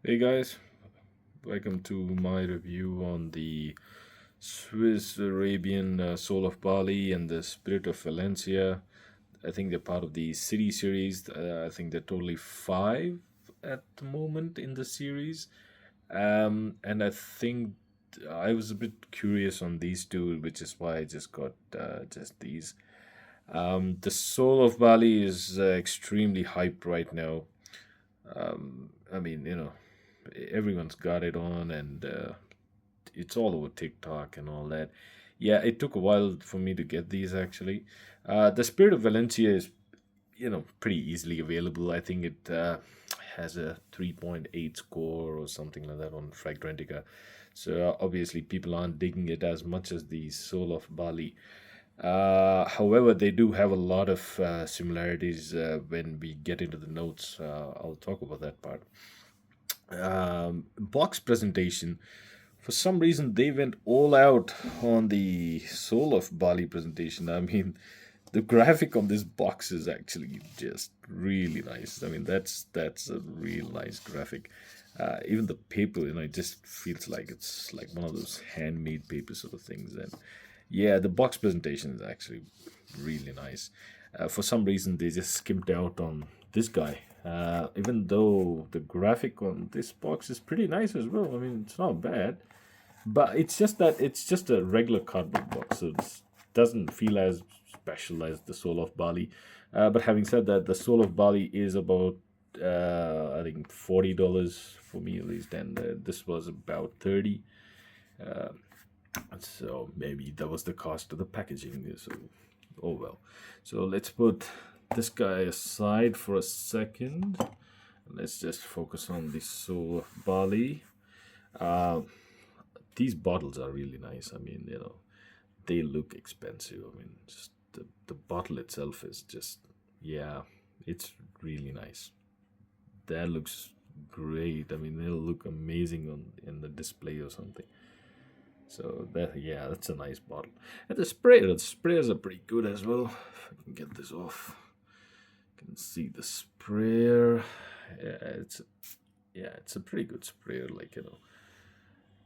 Hey guys, welcome to my review on the Swiss Arabian Soul of Bali and the Spirit of Valencia. I think they're part of the city series. I think they're totally five at the moment in the series. And I think I was a bit curious on these two, which is why I just got just these. The Soul of Bali is extremely hyped right now. I mean, everyone's got it on, and it's all over TikTok and all that. Yeah, it took a while for me to get these actually. The Spirit of Valencia is, pretty easily available. I think it has a 3.8 score or something like that on Fragrantica. So obviously, people aren't digging it as much as the Soul of Bali. However, they do have a lot of similarities when we get into the notes. I'll talk about that part. Box presentation. For some reason, they went all out on the Soul of Bali presentation. I mean, the graphic on this box is actually just really nice. I mean, that's a real nice graphic. Even the paper, it just feels like it's like one of those handmade paper sort of things. And yeah, the box presentation is actually really nice. For some reason, they just skimped out on this guy. Even though the graphic on this box is pretty nice as well. I mean, it's not bad, but it's just that it's just a regular cardboard box, so it doesn't feel as special as the Soul of Bali. But having said that, the Soul of Bali is about I think $40 for me at least, and this was about 30. Uh, so maybe that was the cost of the packaging. So, oh well. So let's put this guy aside for a second. Let's just focus on the Soul of Bali. Uh, these bottles are really nice. I mean, they look expensive. I mean, just the bottle itself is just, yeah, it's really nice. That looks great. I mean, it'll look amazing on in the display or something. So that, yeah, that's a nice bottle. And the sprayers are pretty good as well. If I can get this off, you can see the sprayer. Yeah, it's a pretty good sprayer. Like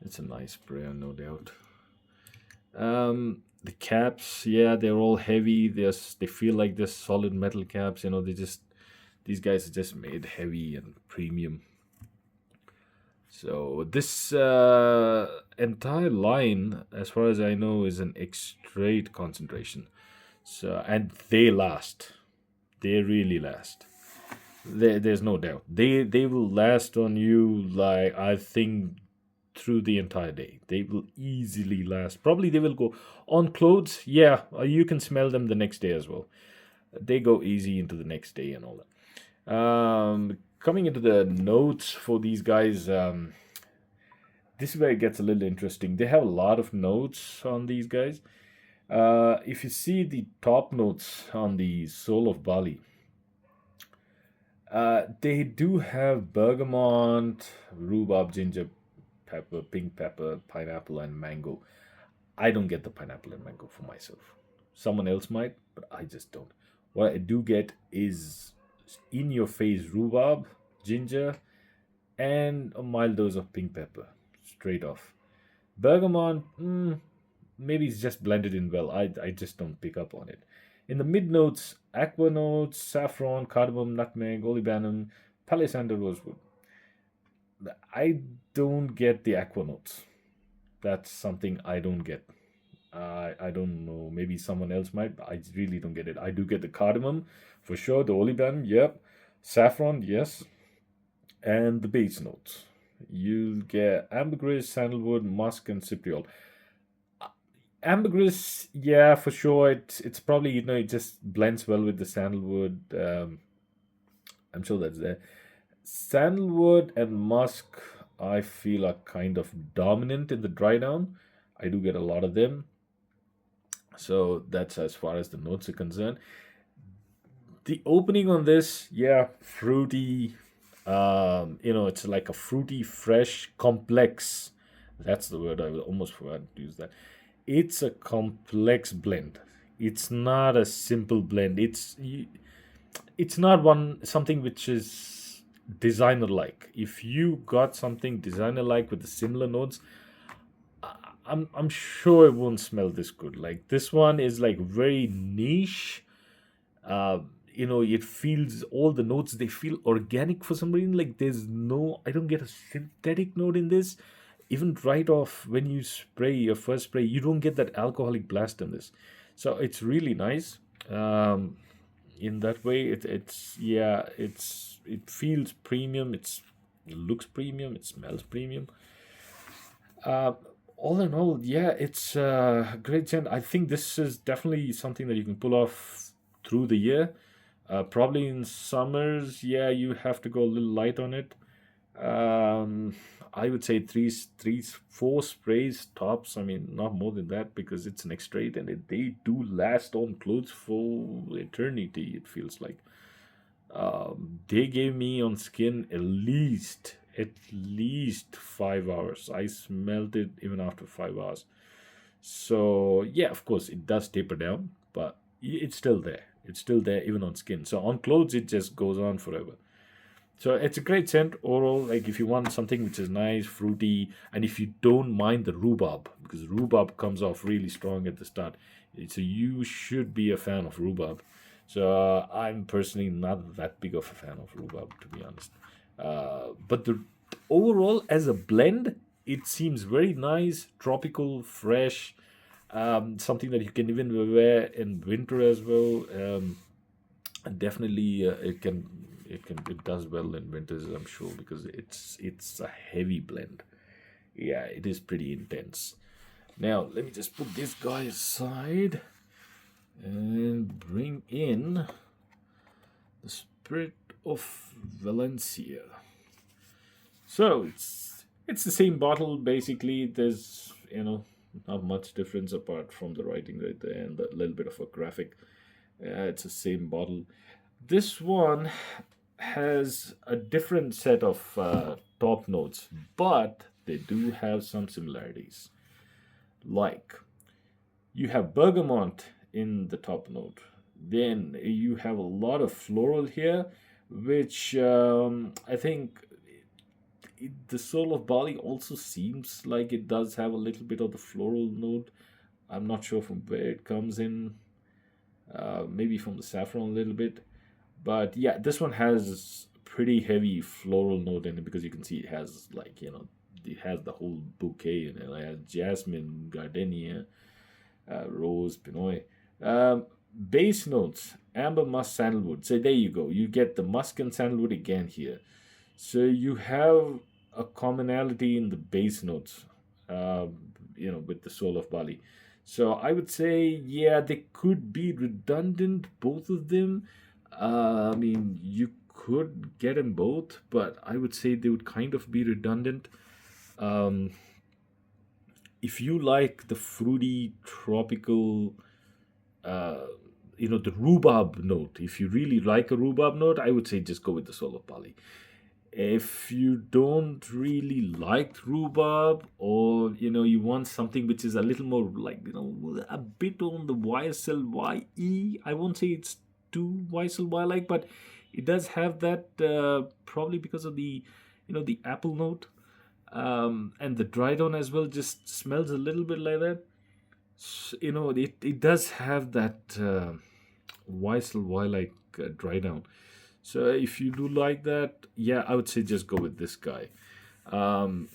it's a nice sprayer, no doubt. The caps, yeah, they're all heavy. They feel like they're solid metal caps. These guys are just made heavy and premium. So this entire line, as far as I know, is an extrate concentration. So and they last. They really last. There's no doubt. They will last on you like I think through the entire day. They will easily last. Probably they will go on clothes. Yeah, you can smell them the next day as well. They go easy into the next day and all that. Coming into the notes for these guys, this is where it gets a little interesting. They have a lot of notes on these guys. If you see the top notes on the Soul of Bali, they do have bergamot, rhubarb, ginger, pepper, pink pepper, pineapple, and mango. I don't get the pineapple and mango for myself. Someone else might, but I just don't. What I do get is in your face rhubarb, ginger, and a mild dose of pink pepper, straight off. Bergamot, maybe it's just blended in well. I just don't pick up on it. In the mid notes, aqua notes, saffron, cardamom, nutmeg, olibanum, palisander, rosewood. I don't get the aqua notes. That's something I don't get. I don't know. Maybe someone else might, but I really don't get it. I do get the cardamom for sure. The olibanum, yep. Saffron, yes. And the base notes. You get ambergris, sandalwood, musk, and cypriol. Ambergris, yeah, for sure. It's probably it just blends well with the sandalwood. I'm sure that's there. Sandalwood and musk, I feel are kind of dominant in the dry down. I do get a lot of them. So that's as far as the notes are concerned. The opening on this, yeah, fruity. It's like a fruity, fresh, complex. That's the word I almost forgot to use that. It's a complex blend. It's not a simple blend. It's not one something which is designer like. If you got something designer like with the similar notes, I'm sure it won't smell this good. Like this one is like very niche. uh, it feels, all the notes, they feel organic for some reason. Like there's no, I don't get a synthetic note in this. Even right off when you spray your first spray, you don't get that alcoholic blast in this. So it's really nice. In that way, it's yeah, it feels premium. It looks premium. It smells premium. uh, all in all, yeah, it's a great scent. I think this is definitely something that you can pull off through the year. Probably in summers, yeah, you have to go a little light on it. Um, I would say three, four sprays tops. I mean, not more than that, because it's an extrait, and they do last on clothes for eternity. It feels like. They gave me on skin at least 5 hours. I smelled it even after 5 hours. So yeah, of course it does taper down, but it's still there. It's still there even on skin. So on clothes it just goes on forever. So it's a great scent overall. Like if you want something which is nice, fruity, and if you don't mind the rhubarb, because rhubarb comes off really strong at the start, so you should be a fan of rhubarb. So I'm personally not that big of a fan of rhubarb, to be honest. But the overall as a blend, it seems very nice, tropical, fresh. Something that you can even wear in winter as well. And definitely, it does well in winters, I'm sure, because it's a heavy blend. Yeah, it is pretty intense. Now let me just put this guy aside and bring in the Spirit of Valencia. So it's the same bottle basically. There's not much difference apart from the writing right there and a little bit of a graphic. It's the same bottle. This one has a different set of top notes, but they do have some similarities. Like you have bergamot in the top note. Then you have a lot of floral here, which I think the soul of Bali also seems like it does have a little bit of the floral note. I'm not sure from where it comes in. Maybe from the saffron a little bit. But yeah, this one has pretty heavy floral note in it, because you can see it has like, it has the whole bouquet in it. It has jasmine, gardenia, rose, pinoy. Base notes, amber, musk, sandalwood. So there you go. You get the musk and sandalwood again here. So you have a commonality in the base notes, with the soul of Bali. So I would say, yeah, they could be redundant, both of them. I mean, you could get them both, but I would say they would kind of be redundant. Um, if you like the fruity, tropical, uh, the rhubarb note, if you really like a rhubarb note, I would say just go with the soul of Bali. If you don't really like rhubarb, or you want something which is a little more like, a bit on the YSLYE, I won't say it's too YSLY like, but it does have that, probably because of the apple note, and the dry down as well just smells a little bit like that. It does have that YSLY like dry down. So if you do like that, yeah, I would say just go with this guy. Um,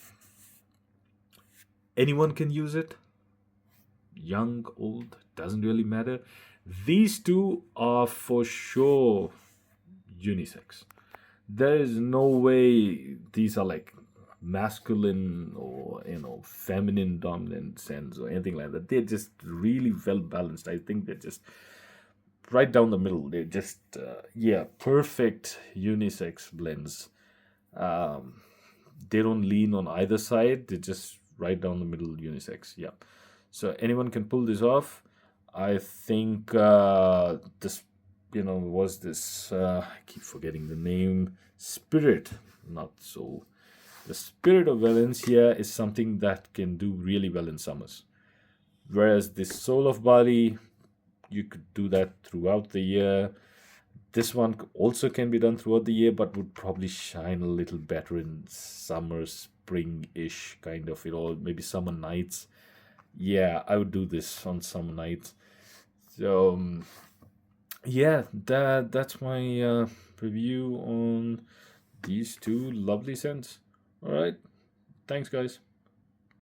Anyone can use it, young, old, doesn't really matter. These two are for sure unisex. There is no way these are like masculine or feminine dominant scents or anything like that. They're just really well balanced. I think they're just right down the middle. They're just yeah, perfect unisex blends. Um, they don't lean on either side. They're just right down the middle unisex. Yeah. So anyone can pull this off. I think this, was this, I keep forgetting the name, Spirit, not Soul. The Spirit of Valencia is something that can do really well in summers. Whereas the Soul of Bali, you could do that throughout the year. This one also can be done throughout the year, but would probably shine a little better in summer, spring-ish kind of, maybe summer nights. Yeah, I would do this on summer nights. So yeah, that's my review on these two lovely scents. All right, thanks, guys.